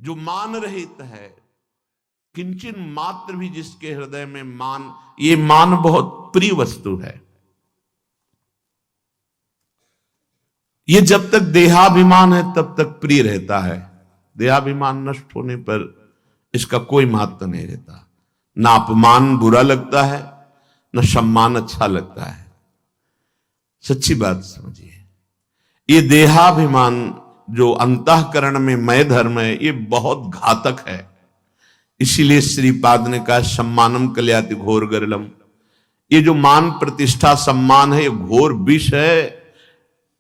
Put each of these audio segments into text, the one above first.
जो मान रहित है, किंचन मात्र भी जिसके हृदय में मान, ये मान बहुत प्रिय वस्तु है। ये जब तक देहाभिमान है तब तक प्रिय रहता है। देहाभिमान नष्ट होने पर इसका कोई महत्व नहीं रहता। ना अपमान बुरा लगता है, न सम्मान अच्छा लगता है। सच्ची बात समझिए, ये देहाभिमान जो अंतःकरण में मय धर्म है, ये बहुत घातक है। इसीलिए श्रीपाद ने कहा सम्मानम कल्याति घोर गरलम। ये जो मान प्रतिष्ठा सम्मान है, ये घोर विष है,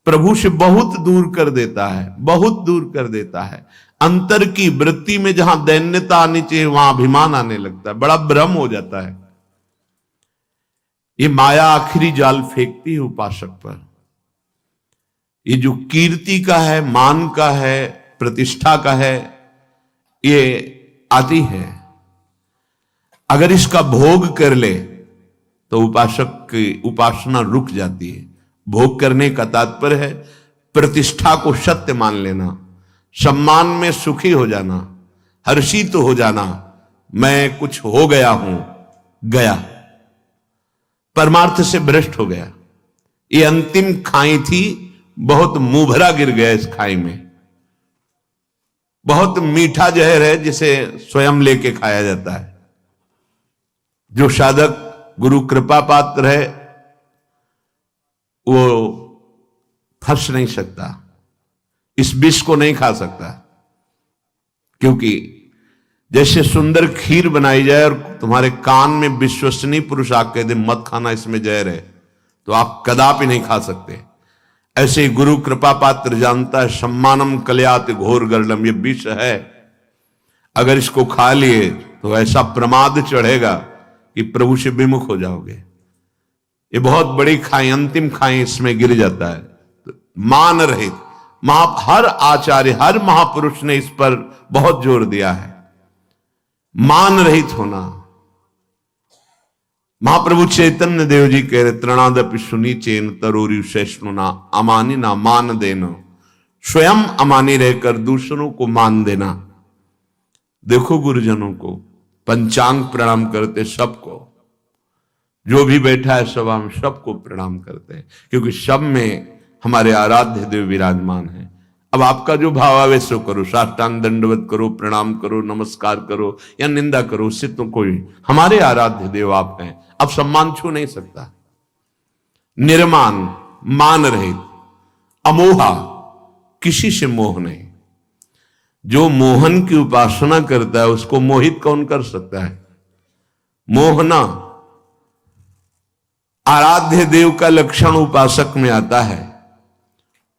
प्रभु से बहुत दूर कर देता है, बहुत दूर कर देता है। अंतर की वृत्ति में जहां दैन्यता आनी चाहिए वहां अभिमान आने लगता है, बड़ा भ्रम हो जाता है। ये माया आखिरी जाल फेंकती है उपासक पर। ये जो कीर्ति का है, मान का है, प्रतिष्ठा का है, ये आती है। अगर इसका भोग कर ले तो उपासक की उपासना रुक जाती है। भोग करने का तात्पर्य है प्रतिष्ठा को सत्य मान लेना, सम्मान में सुखी हो जाना, हर्षित हो जाना, मैं कुछ हो गया हूं, गया, परमार्थ से भ्रष्ट हो गया। ये अंतिम खाई थी, बहुत मुंहभरा गिर गया इस खाई में। बहुत मीठा जहर है जिसे स्वयं लेके खाया जाता है। जो साधक गुरु कृपा पात्र है वो फंस नहीं सकता, इस विष को नहीं खा सकता। क्योंकि जैसे सुंदर खीर बनाई जाए और तुम्हारे कान में विश्वसनीय पुरुष आके दे मत खाना, इसमें जहर है, तो आप कदापि नहीं खा सकते। ऐसे ही गुरु कृपा पात्र जानता है सम्मानम कल्याति घोर गरलम, ये विष है। अगर इसको खा लिए तो ऐसा प्रमाद चढ़ेगा कि प्रभु से विमुख हो जाओगे। ये बहुत बड़ी खाई, अंतिम खाई, इसमें गिर जाता है। तो मान रहित हर आचार्य, हर महापुरुष ने इस पर बहुत जोर दिया है, मान रहित होना। महाप्रभु चैतन्य देव जी कह रहे तृणादपि सुनी चेन तरोरी सैष्णुना अमानी ना मान देना। स्वयं अमानी रहकर दूसरों को मान देना। देखो गुरुजनों को पंचांग प्रणाम करते, सबको, जो भी बैठा है सब, हम सबको प्रणाम करते हैं, क्योंकि सब में हमारे आराध्य देव विराजमान है। अब आपका जो भाव आवे सो करो, साष्टांग दंडवत करो, प्रणाम करो, नमस्कार करो या निंदा करो, उससे तो कोई, हमारे आराध्य देव आप हैं। अब सम्मान छू नहीं सकता। निर्मान, मान रहित, अमोहा, किसी से मोह नहीं। जो मोहन की उपासना करता है उसको मोहित कौन कर सकता है? मोहना आराध्य देव का लक्षण उपासक में आता है।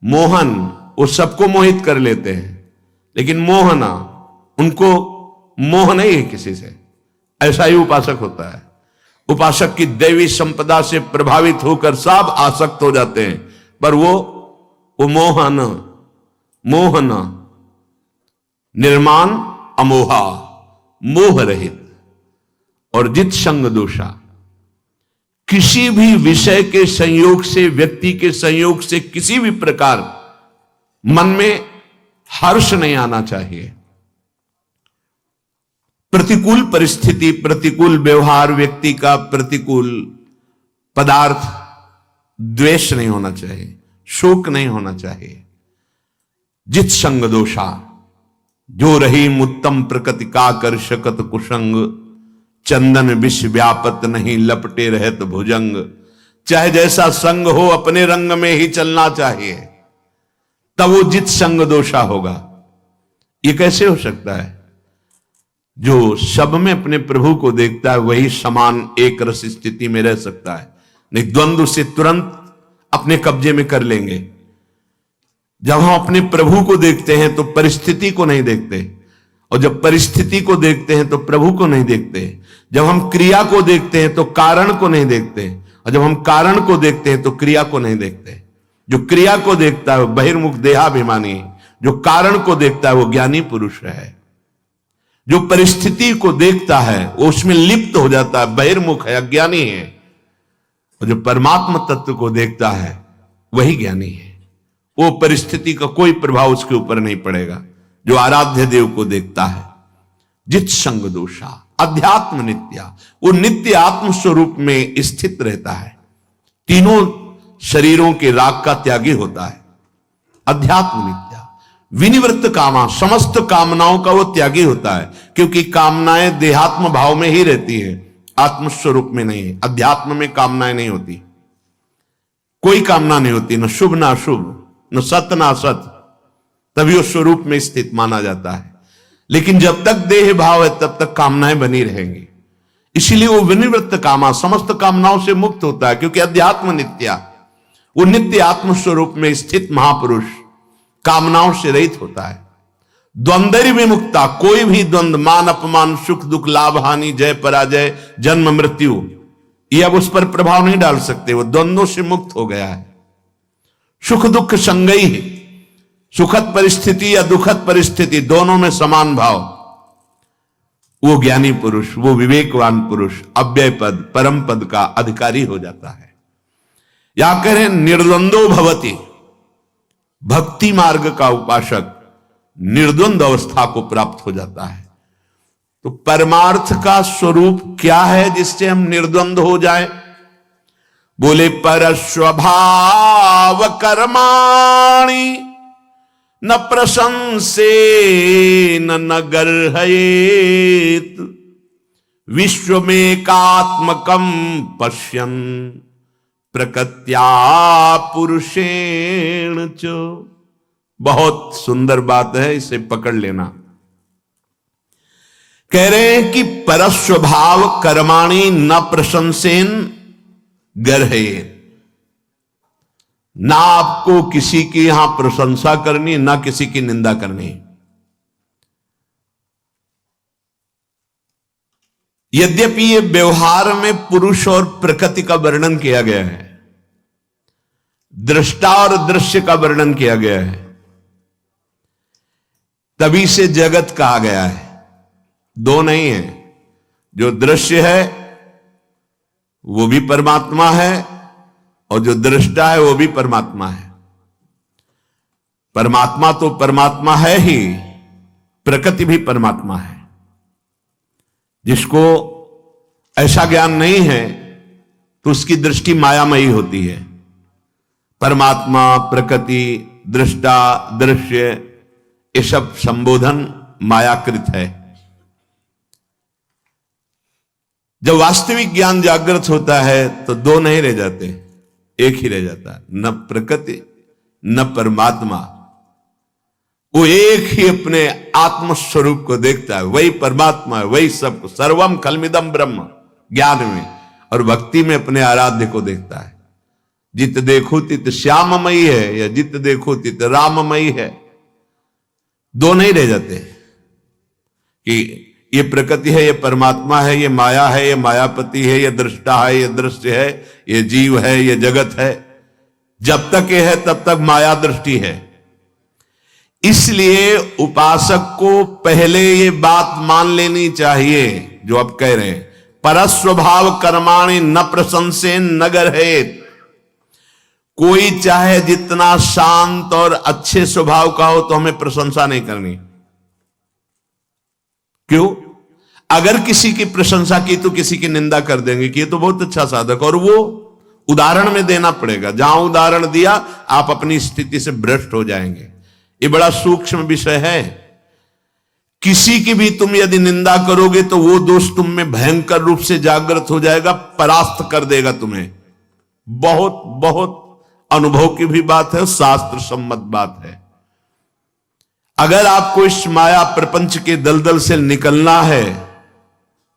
मोहन, वो सबको मोहित कर लेते हैं, लेकिन मोहना, उनको मोह नहीं है किसी से। ऐसा ही उपासक होता है। उपासक की दैवी संपदा से प्रभावित होकर सब आसक्त हो जाते हैं, पर वो मोहना, निर्माण, अमोहा, मोह रहित और जित संग दोषा। किसी भी विषय के संयोग से, व्यक्ति के संयोग से किसी भी प्रकार मन में हर्ष नहीं आना चाहिए। प्रतिकूल परिस्थिति, प्रतिकूल व्यवहार, व्यक्ति का प्रतिकूल पदार्थ, द्वेष नहीं होना चाहिए, शोक नहीं होना चाहिए। जित संग दोषा, जो रही मुत्तम प्रकृति का कर शकत कुसंग, चंदन विष व्यापत नहीं लपटे रहत भुजंग। चाहे जैसा संग हो अपने रंग में ही चलना चाहिए, तब वो जित संग दोषा होगा। ये कैसे हो सकता है? जो सब में अपने प्रभु को देखता है वही समान एक रस स्थिति में रह सकता है, नहीं द्वंद्व से तुरंत अपने कब्जे में कर लेंगे। जब हम अपने प्रभु को देखते हैं तो परिस्थिति को नहीं देखते, और जब परिस्थिति को देखते हैं तो प्रभु को नहीं देखते। जब हम क्रिया को देखते हैं तो कारण को नहीं देखते, और जब हम कारण को देखते हैं तो क्रिया को नहीं देखते। जो क्रिया को देखता है वो बहिर्मुख देहाभिमानी, जो कारण को देखता है वो ज्ञानी पुरुष है। जो परिस्थिति को देखता है वो उसमें लिप्त हो जाता है, बहिर्मुख है, अज्ञानी है। और जो परमात्मा तत्व को देखता है वही ज्ञानी है। वो परिस्थिति का कोई प्रभाव उसके ऊपर नहीं पड़ेगा। जो आराध्य देव को देखता है। जित संग दोषा अध्यात्म नित्या, वो नित्य आत्म स्वरूप में स्थित रहता है, तीनों शरीरों के राग का त्यागी होता है। अध्यात्म नित्या विनिवृत्त कामा, समस्त कामनाओं का वो त्यागी होता है, क्योंकि कामनाएं देहात्म भाव में ही रहती हैं, आत्मस्वरूप में नहीं। अध्यात्म में कामनाएं नहीं होती, कोई कामना नहीं होती, न शुभ न अशुभ, न सत्य न असत, तभी उस स्वरूप में स्थित माना जाता है। लेकिन जब तक देह भाव है तब तक कामनाएं बनी रहेंगी, इसीलिए वो विनिवृत्त कामा, समस्त कामनाओं से मुक्त होता है, क्योंकि अध्यात्म नित्या, वो नित्य आत्म स्वरूप में स्थित महापुरुष कामनाओं से रहित होता है। द्वंद्व विमुक्ता, कोई भी द्वंद्व, मान अपमान, सुख दुख, लाभ हानि, जय पराजय, जन्म मृत्यु, ये अब उस पर प्रभाव नहीं डाल सकते, वो द्वंद्वों से मुक्त हो गया है। सुख दुख संगई है, सुखद परिस्थिति या दुखद परिस्थिति दोनों में समान भाव, वो ज्ञानी पुरुष, वो विवेकवान पुरुष अव्यय पद, परम पद का अधिकारी हो जाता है। या करें निर्द्वंदो भवति, भक्ति मार्ग का उपासक निर्द्वंद अवस्था को प्राप्त हो जाता है। तो परमार्थ का स्वरूप क्या है जिससे हम निर्द्वंद हो जाएं? बोले पर स्वभाव कर्माणि न प्रशंसे न गर्हयेत, विश्वमेकात्मकं पश्यन् प्रकृत्या पुरुषेण च। बहुत सुंदर बात है, इसे पकड़ लेना। कह रहे हैं कि परस्वभाव कर्माणि न प्रशंसेन गर्हयेत, ना आपको किसी की यहां प्रशंसा करनी, ना किसी की निंदा करनी। यद्यपि ये व्यवहार में पुरुष और प्रकृति का वर्णन किया गया है, दृष्टा और दृश्य का वर्णन किया गया है, तभी से जगत कहा गया है। दो नहीं है, जो दृश्य है वो भी परमात्मा है और जो दृष्टा है वो भी परमात्मा है। परमात्मा तो परमात्मा है ही, प्रकृति भी परमात्मा है। जिसको ऐसा ज्ञान नहीं है तो उसकी दृष्टि मायामयी होती है। परमात्मा, प्रकृति, दृष्टा, दृश्य, ये सब संबोधन मायाकृत है। जब वास्तविक ज्ञान जागृत होता है तो दो नहीं रह जाते, एक ही रह जाता है, न प्रकृति न परमात्मा। वो एक ही अपने आत्म स्वरूप को देखता है, वही परमात्मा है, वही सब। सर्वम खलमिदम ब्रह्म ज्ञान में, और भक्ति में अपने आराध्य को देखता है। जित देखो तित श्याममयी है या जित देखो तित राममयी है, दो नहीं रह जाते कि ये प्रकृति है, ये परमात्मा है, ये माया है, ये मायापति है, ये दृष्टा है, ये दृश्य है, ये जीव है, ये जगत है। जब तक ये है तब तक माया दृष्टि है। इसलिए उपासक को पहले ये बात मान लेनी चाहिए जो आप कह रहे हैं, परस्वभाव कर्माणि न प्रशंसेन न गर्हयेत। कोई चाहे जितना शांत और अच्छे स्वभाव का हो तो हमें प्रशंसा नहीं करनी। क्यों? अगर किसी की प्रशंसा की तो किसी की निंदा कर देंगे कि ये तो बहुत अच्छा साधक, और वो उदाहरण में देना पड़ेगा। जहां उदाहरण दिया आप अपनी स्थिति से भ्रष्ट हो जाएंगे। ये बड़ा सूक्ष्म विषय है। किसी की भी तुम यदि निंदा करोगे तो वो दोष तुम में भयंकर रूप से जागृत हो जाएगा, परास्त कर देगा तुम्हें। बहुत बहुत अनुभव की भी बात है, शास्त्र सम्मत बात है। अगर आपको इस माया प्रपंच के दलदल से निकलना है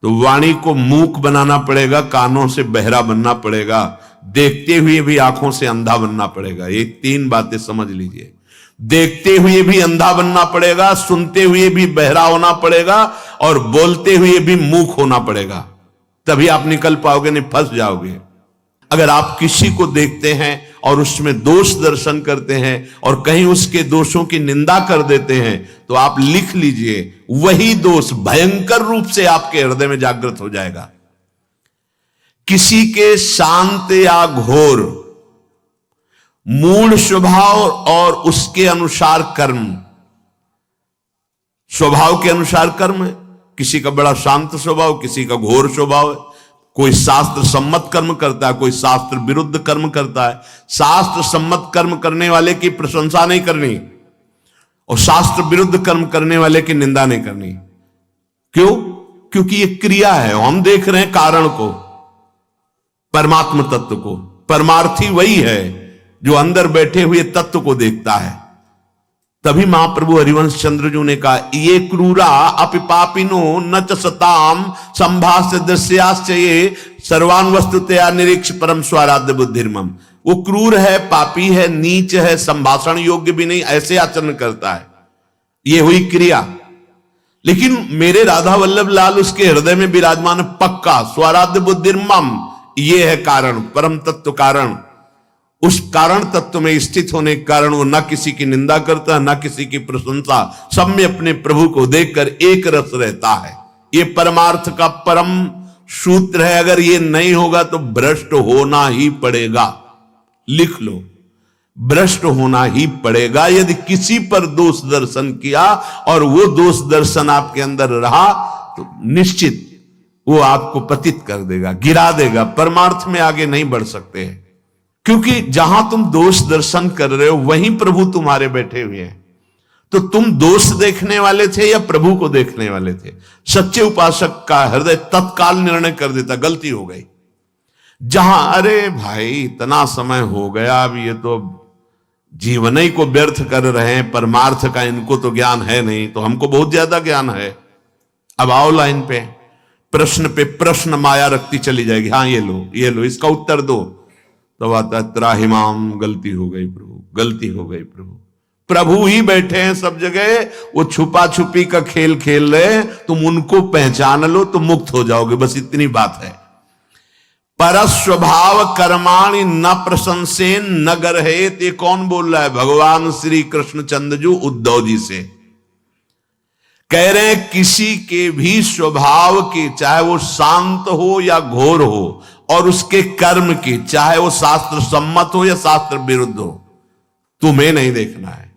तो वाणी को मूक बनाना पड़ेगा, कानों से बहरा बनना पड़ेगा, देखते हुए भी आंखों से अंधा बनना पड़ेगा। ये तीन बातें समझ लीजिए। देखते हुए भी अंधा बनना पड़ेगा, सुनते हुए भी बहरा होना पड़ेगा, और बोलते हुए भी मूक होना पड़ेगा। तभी आप निकल पाओगे, नहीं फंस जाओगे। अगर आप किसी को देखते हैं और उसमें दोष दर्शन करते हैं और कहीं उसके दोषों की निंदा कर देते हैं तो आप लिख लीजिए, वही दोष भयंकर रूप से आपके हृदय में जागृत हो जाएगा। किसी के शांत या घोर मूल स्वभाव और उसके अनुसार कर्म, स्वभाव के अनुसार कर्म है। किसी का बड़ा शांत स्वभाव, किसी का घोर स्वभाव है। कोई शास्त्र सम्मत कर्म करता है, कोई शास्त्र विरुद्ध कर्म करता है। शास्त्र सम्मत कर्म करने वाले की प्रशंसा नहीं करनी और शास्त्र विरुद्ध कर्म करने वाले की निंदा नहीं करनी। क्यों? क्योंकि ये क्रिया है। हम देख रहे हैं कारण को, परमात्म तत्व को। परमार्थी वही है जो अंदर बैठे हुए तत्व को देखता है। तभी महाप्रभु हरिवंश चंद्र जी ने कहा, ये क्रूरा अपिपापिनो न च सताम संभाष्य दृश्याश्च ये सर्वान वस्तुतया निरीक्ष परम स्वाराध्य बुद्धिर्मम। वो क्रूर है, पापी है, नीच है, संभाषण योग्य भी नहीं, ऐसे आचरण करता है। ये हुई क्रिया। लेकिन मेरे राधा वल्लभ लाल उसके हृदय में विराजमान पक्का स्वाराध्य बुद्धिर्मम, ये है कारण, परम तत्व कारण। उस कारण तत्व में स्थित होने के कारण वो ना किसी की निंदा करता है, ना किसी की प्रशंसा, सब में अपने प्रभु को देखकर एक रस रहता है। ये परमार्थ का परम सूत्र है। अगर ये नहीं होगा तो भ्रष्ट होना ही पड़ेगा। लिख लो, भ्रष्ट होना ही पड़ेगा। यदि किसी पर दोष दर्शन किया और वो दोष दर्शन आपके अंदर रहा तो निश्चित वो आपको पतित कर देगा, गिरा देगा। परमार्थ में आगे नहीं बढ़ सकते हैं, क्योंकि जहां तुम दोष दर्शन कर रहे हो वहीं प्रभु तुम्हारे बैठे हुए हैं। तो तुम दोष देखने वाले थे या प्रभु को देखने वाले थे? सच्चे उपासक का हृदय तत्काल निर्णय कर देता, गलती हो गई। जहां अरे भाई इतना समय हो गया, अब ये तो जीवन ही को व्यर्थ कर रहे हैं, परमार्थ का इनको तो ज्ञान है नहीं, तो हमको बहुत ज्यादा ज्ञान है। अब आओ लाइन पे, प्रश्न पे प्रश्न माया रखती चली जाएगी। हाँ ये लो, ये लो, इसका उत्तर दो। तो आता है त्राहिमाम, गलती हो गई प्रभु, गलती हो गई प्रभु। प्रभु ही बैठे हैं सब जगह, वो छुपा छुपी का खेल खेल रहे, तुम उनको पहचान लो तो मुक्त हो जाओगे, बस इतनी बात है। परस्वभाव कर्माणि न प्रशंसेन न गर्हेत, ये कौन बोल रहा है? भगवान श्री कृष्ण चंद्रजू उद्धव जी से कह रहे हैं, किसी के भी स्वभाव के, चाहे वो शांत हो या घोर हो, और उसके कर्म की, चाहे वो शास्त्र सम्मत हो या शास्त्र विरुद्ध हो, तुम्हें नहीं देखना है।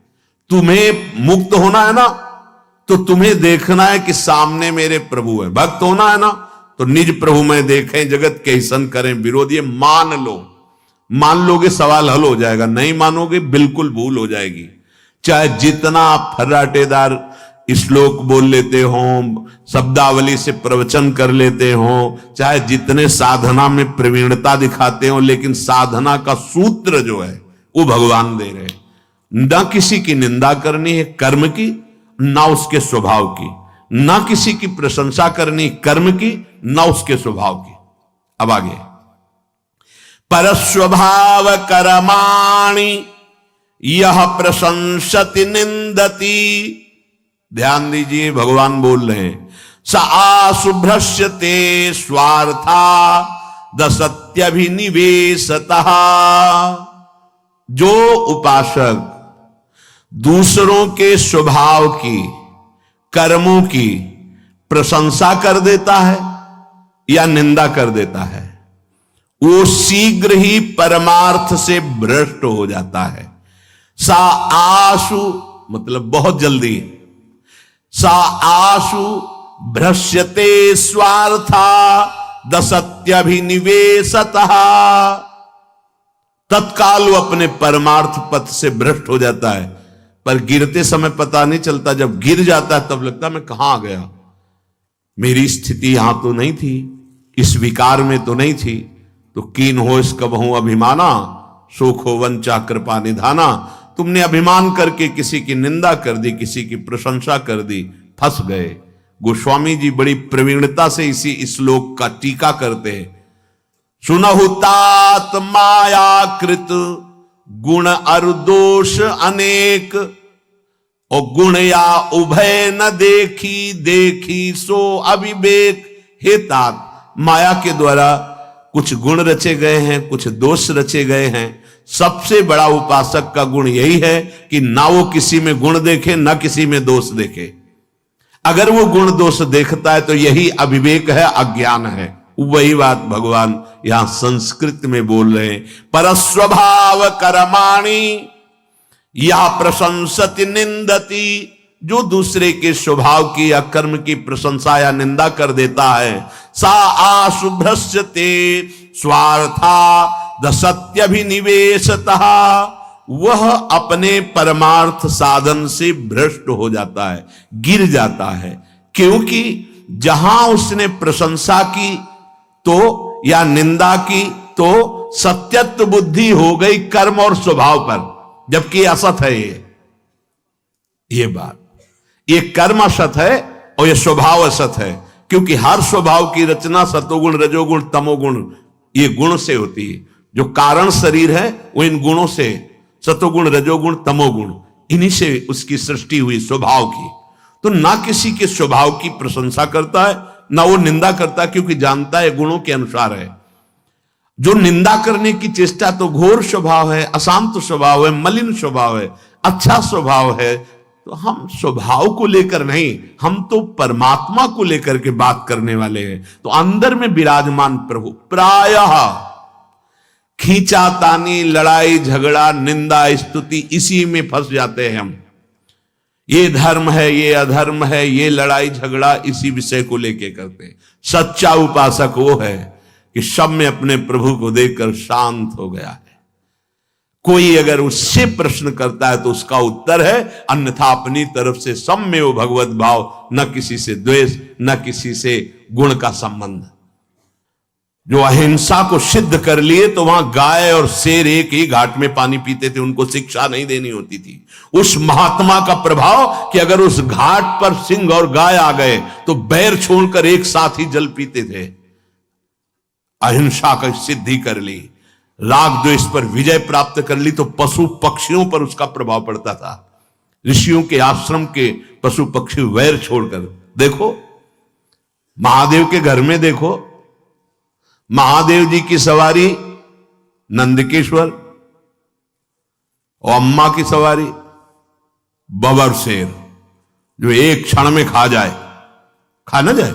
तुम्हें मुक्त होना है ना, तो तुम्हें देखना है कि सामने मेरे प्रभु है। भक्त होना है ना, तो निज प्रभु में देखें, जगत के सन करें विरोध। ये मान लो, मान लोगे सवाल हल हो जाएगा, नहीं मानोगे बिल्कुल भूल हो जाएगी। चाहे जितना फर्राटेदार श्लोक बोल लेते हो, शब्दावली से प्रवचन कर लेते हो, चाहे जितने साधना में प्रवीणता दिखाते हो, लेकिन साधना का सूत्र जो है वो भगवान दे रहे। ना किसी की निंदा करनी है कर्म की, ना उसके स्वभाव की, ना किसी की प्रशंसा करनी कर्म की, ना उसके स्वभाव की। अब आगे, परस्वभाव कर्माणि यह प्रशंसति निंदति। ध्यान दीजिए, भगवान बोल रहे हैं, स आशुभ्रश्यते स्वार्था दसत्यभिनिवेशतः। जो उपासक दूसरों के स्वभाव की, कर्मों की प्रशंसा कर देता है या निंदा कर देता है, वो शीघ्र ही परमार्थ से भ्रष्ट हो जाता है। सा आशु मतलब बहुत जल्दी, सा आशु भ्रश्यते स्वार्था दसत्यभिनिवेशतः। तत्काल वो अपने परमार्थ पथ से भ्रष्ट हो जाता है, पर गिरते समय पता नहीं चलता। जब गिर जाता है तब लगता है मैं कहां आ गया, मेरी स्थिति यहां तो नहीं थी, इस विकार में तो नहीं थी। तो कीन हो इसका बहु अभिमाना, शोक हो वंचा कृपा निधाना। तुमने अभिमान करके किसी की निंदा कर दी, किसी की प्रशंसा कर दी, फंस गए। गोस्वामी जी बड़ी प्रवीणता से इसी श्लोक का टीका करते हैं। सुनहु तात मायाकृत गुण अरु दोष अनेक, और गुण या उभय न देखी, देखी सो अविवेक। हे तात, माया के द्वारा कुछ गुण रचे गए हैं, कुछ दोष रचे गए हैं। सबसे बड़ा उपासक का गुण यही है कि ना वो किसी में गुण देखे, ना किसी में दोष देखे। अगर वो गुण दोष देखता है तो यही अविवेक है, अज्ञान है। वही बात भगवान यहां संस्कृत में बोल रहे हैं, परस्वभाव कर्माणि या प्रशंसति निंदति। जो दूसरे के स्वभाव की या कर्म की प्रशंसा या निंदा कर देता है, सा आशुभ्रस्यते स्वार्था दसत्यभिनिवेशतः, वह अपने परमार्थ साधन से भ्रष्ट हो जाता है, गिर जाता है। क्योंकि जहां उसने प्रशंसा की तो या निंदा की तो सत्यत्व बुद्धि हो गई कर्म और स्वभाव पर, जबकि असत है ये बात। ये कर्म असत है और ये स्वभाव असत है, क्योंकि हर स्वभाव की रचना सतोगुण रजोगुण तमोगुण ये गुण से होती है। जो कारण शरीर है वो इन गुणों से, सतोगुण रजोगुण तमोगुण, इन्हीं से उसकी सृष्टि हुई स्वभाव की। तो ना किसी के स्वभाव की प्रशंसा करता है ना वो निंदा करता, क्योंकि जानता है गुणों के अनुसार है। जो निंदा करने की चेष्टा तो घोर स्वभाव है, अशांत स्वभाव है, मलिन स्वभाव है। अच्छा स्वभाव है तो हम स्वभाव को लेकर नहीं, हम तो परमात्मा को लेकर के बात करने वाले हैं। तो अंदर में विराजमान प्रभु, प्रायः खींचातानी, लड़ाई झगड़ा, निंदा स्तुति, इसी में फंस जाते हैं हम। ये धर्म है, ये अधर्म है, ये लड़ाई झगड़ा इसी विषय को लेके करते हैं। सच्चा उपासक वो है कि सब में अपने प्रभु को देखकर शांत हो गया है। कोई अगर उससे प्रश्न करता है तो उसका उत्तर है, अन्यथा अपनी तरफ से सब में वो भगवत भाव, न किसी से द्वेष, न किसी से गुण का संबंध। जो अहिंसा को सिद्ध कर लिए तो वहां गाय और शेर एक ही घाट में पानी पीते थे, उनको शिक्षा नहीं देनी होती थी। उस महात्मा का प्रभाव कि अगर उस घाट पर सिंह और गाय आ गए तो बैर छोड़कर एक साथ ही जल पीते थे। अहिंसा की सिद्धि कर ली, राग द्वेष पर विजय प्राप्त कर ली तो पशु पक्षियों पर उसका प्रभाव पड़ता था। ऋषियों के आश्रम के पशु पक्षी वैर छोड़कर, देखो महादेव के घर में, देखो महादेव जी की सवारी नंदकेश्वर और अम्मा की सवारी बबर शेर, जो एक क्षण में खा जाए, खा ना जाए।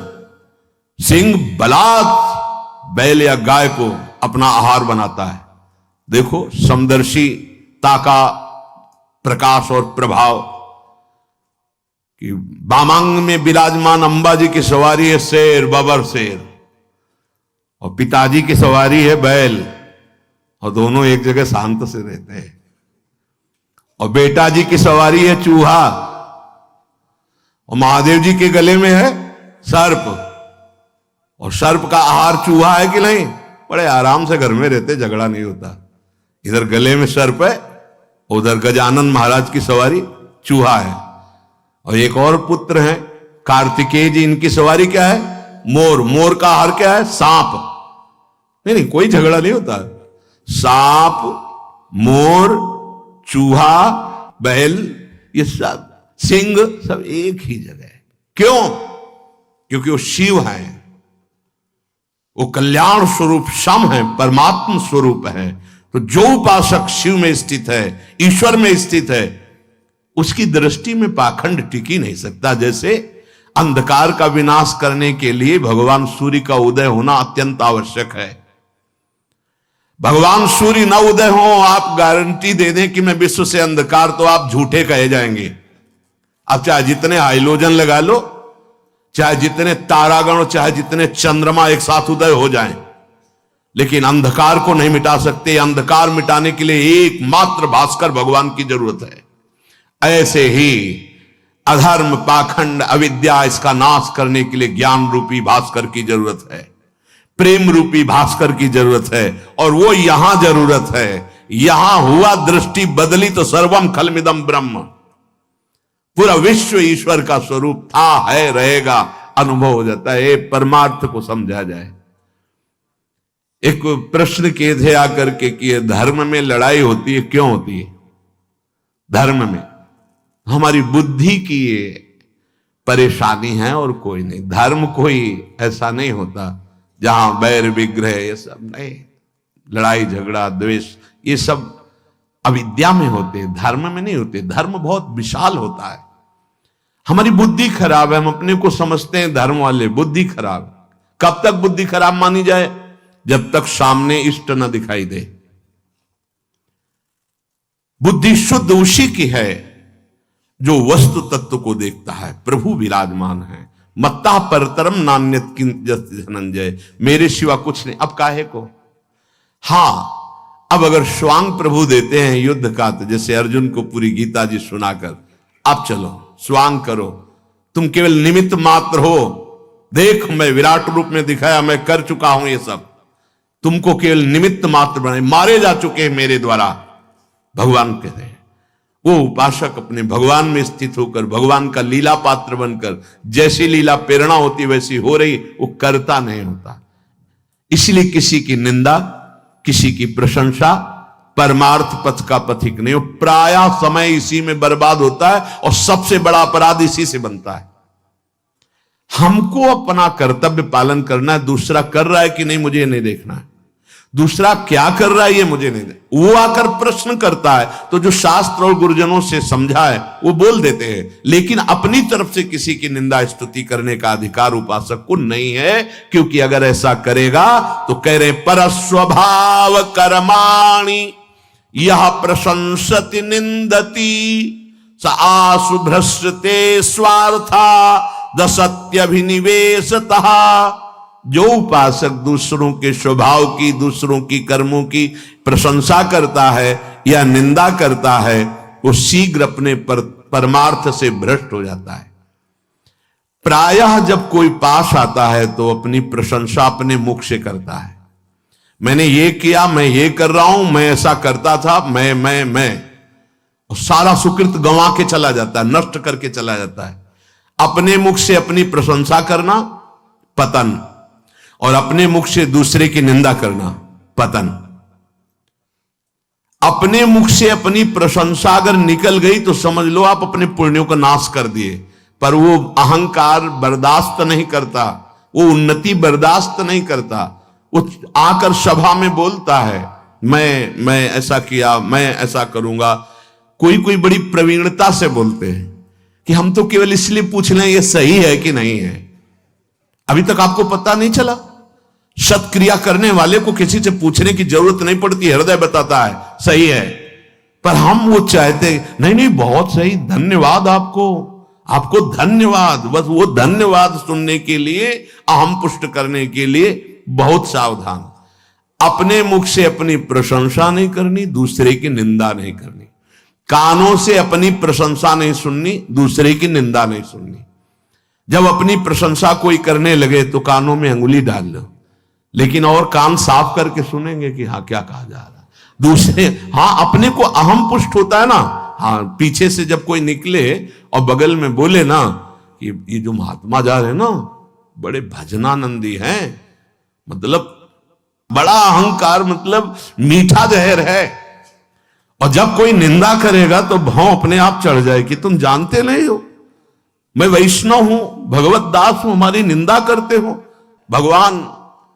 सिंह बलात् बैल या गाय को अपना आहार बनाता है। देखो समदर्शिता का प्रकाश और प्रभाव कि बामांग में विराजमान अंबा जी की सवारी है शेर, बबर शेर, और पिताजी की सवारी है बैल, और दोनों एक जगह शांत से रहते हैं। और बेटा जी की सवारी है चूहा, और महादेव जी के गले में है सर्प, और सर्प का आहार चूहा है कि नहीं? बड़े आराम से घर में रहते, झगड़ा नहीं होता। इधर गले में सर्प है, उधर गजानन महाराज की सवारी चूहा है। और एक और पुत्र है कार्तिकेय जी, इनकी सवारी क्या है? मोर। मोर का आहार क्या है? सांप। नहीं, कोई झगड़ा नहीं होता। सांप, मोर, चूहा, बैल, ये सब, सिंह, सब एक ही जगह है। क्यों? क्योंकि वो शिव है, वो कल्याण स्वरूप शम है, परमात्म स्वरूप है। तो जो उपासक शिव में स्थित है, ईश्वर में स्थित है, उसकी दृष्टि में पाखंड टिकी नहीं सकता। जैसे अंधकार का विनाश करने के लिए भगवान सूर्य का उदय होना अत्यंत आवश्यक है। भगवान सूर्य न उदय हो, आप गारंटी दे दें कि मैं विश्व से अंधकार, तो आप झूठे कहे जाएंगे। आप चाहे जितने हाइलोजन लगा लो, चाहे जितने तारागण, चाहे जितने चंद्रमा एक साथ उदय हो जाएं, लेकिन अंधकार को नहीं मिटा सकते। अंधकार मिटाने के लिए एकमात्र भास्कर भगवान की जरूरत है। ऐसे ही अधर्म, पाखंड, अविद्या, इसका नाश करने के लिए ज्ञान रूपी भास्कर की जरूरत है, प्रेम रूपी भास्कर की जरूरत है। और वो यहां जरूरत है। यहां हुआ, दृष्टि बदली तो सर्वम खलमिदम ब्रह्म, पूरा विश्व ईश्वर का स्वरूप था, है, रहेगा, अनुभव हो जाता है। परमार्थ को समझा जाए। एक प्रश्न किए थे आकर के कि धर्म में लड़ाई होती है, क्यों होती है? धर्म में हमारी बुद्धि की ये परेशानी है और कोई नहीं। धर्म कोई ऐसा नहीं होता जहां बैर विग्रह, ये सब नहीं, लड़ाई झगड़ा द्वेष, ये सब अविद्या में होते, धर्म में नहीं होते। धर्म बहुत विशाल होता है। हमारी बुद्धि खराब है, हम अपने को समझते हैं धर्म वाले, बुद्धि खराब। कब तक बुद्धि खराब मानी जाए? जब तक सामने इष्ट न दिखाई दे। बुद्धि शुद्ध उसी की है जो वस्तु तत्व को देखता है, प्रभु विराजमान है। मत्ता परतरम नान्यत किंचित् धनंजय, मेरे सिवा कुछ नहीं। अब काहे को? हाँ, अब अगर स्वांग प्रभु देते हैं युद्ध का, तो जैसे अर्जुन को पूरी गीता जी सुनाकर, आप चलो स्वांग करो, तुम केवल निमित्त मात्र हो, देख मैं विराट रूप में दिखाया, मैं कर चुका हूं ये सब, तुमको केवल निमित्त मात्र बनाए, मारे जा चुके हैं मेरे द्वारा। भगवान कहते हैं वो उपासक अपने भगवान में स्थित होकर, भगवान का लीला पात्र बनकर, जैसी लीला प्रेरणा होती वैसी हो रही, वो करता नहीं होता। इसलिए किसी की निंदा, किसी की प्रशंसा परमार्थ पथ का पथिक नहीं हो। प्रायः समय इसी में बर्बाद होता है और सबसे बड़ा अपराध इसी से बनता है। हमको अपना कर्तव्य पालन करना है, दूसरा कर रहा है कि नहीं मुझे नहीं देखना है, दूसरा क्या कर रहा है ये मुझे नहीं देखना। वो आकर प्रश्न करता है तो जो शास्त्र और गुरुजनों से समझा है वो बोल देते हैं, लेकिन अपनी तरफ से किसी की निंदा स्तुति करने का अधिकार उपासक को नहीं है, क्योंकि अगर ऐसा करेगा तो कह रहे परस्वभाव कर्माणि यह प्रशंसति निंदति स आसु भ्रष्टते स्वार्था दसत्यभिनिवेशतः। जो उपासक दूसरों के स्वभाव की, दूसरों की कर्मों की प्रशंसा करता है या निंदा करता है, वो शीघ्र अपने परमार्थ से भ्रष्ट हो जाता है। प्रायः जब कोई पास आता है तो अपनी प्रशंसा अपने मुख से करता है, मैंने ये किया, मैं ये कर रहा हूं, मैं ऐसा करता था, मैं और सारा सुकृत गंवा के चला जाता है, नष्ट करके चला जाता है। अपने मुख से अपनी प्रशंसा करना पतन, और अपने मुख से दूसरे की निंदा करना पतन। अपने मुख से अपनी प्रशंसा अगर निकल गई तो समझ लो आप अपने पुण्यों का नाश कर दिए। पर वो अहंकार बर्दाश्त नहीं करता, वो उन्नति बर्दाश्त नहीं करता। वो आकर सभा में बोलता है मैं ऐसा किया, मैं ऐसा करूंगा। कोई बड़ी प्रवीणता से बोलते हैं कि हम तो केवल इसलिए पूछ लें ये सही है कि नहीं है। अभी तक आपको पता नहीं चला? सत्क्रिया करने वाले को किसी से पूछने की जरूरत नहीं पड़ती, हृदय बताता है सही है। पर हम वो चाहते नहीं बहुत सही, धन्यवाद आपको धन्यवाद। बस वो धन्यवाद सुनने के लिए, अहम पुष्ट करने के लिए बहुत सावधान। अपने मुख से अपनी प्रशंसा नहीं करनी, दूसरे की निंदा नहीं करनी। कानों से अपनी प्रशंसा नहीं सुननी, दूसरे की निंदा नहीं सुननी। जब अपनी प्रशंसा कोई करने लगे तो कानों में अंगुली डाल लो, लेकिन और कान साफ करके सुनेंगे कि हाँ क्या कहा जा रहा है। दूसरे हाँ, अपने को अहम पुष्ट होता है ना। हाँ, पीछे से जब कोई निकले और बगल में बोले ना कि ये जो महात्मा जा रहे हैं ना बड़े भजनानंदी हैं, मतलब बड़ा अहंकार, मतलब मीठा जहर है। और जब कोई निंदा करेगा तो भाव अपने आप चढ़ जाए कि तुम जानते नहीं हो, मैं वैष्णव हूं, भगवत दास हूं, हमारी निंदा करते हो, भगवान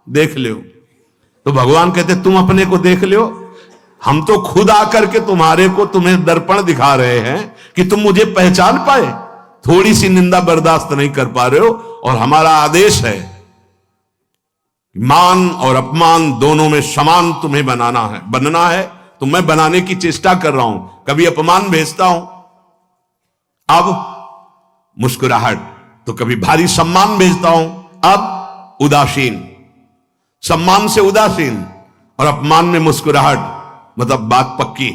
देख लो। तो भगवान कहते तुम अपने को देख लो, हम तो खुद आकर के तुम्हें दर्पण दिखा रहे हैं कि तुम मुझे पहचान पाए। थोड़ी सी निंदा बर्दाश्त नहीं कर पा रहे हो, और हमारा आदेश है मान और अपमान दोनों में समान तुम्हें बनना है। तो मैं बनाने की चेष्टा कर रहा हूं, कभी अपमान भेजता हूं, अब मुस्कुराहट, तो कभी भारी सम्मान भेजता हूं, अब उदासीन। सम्मान से उदासीन और अपमान में मुस्कुराहट, मतलब बात पक्की,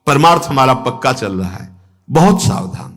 परमार्थ हमारा पक्का चल रहा है। बहुत सावधान।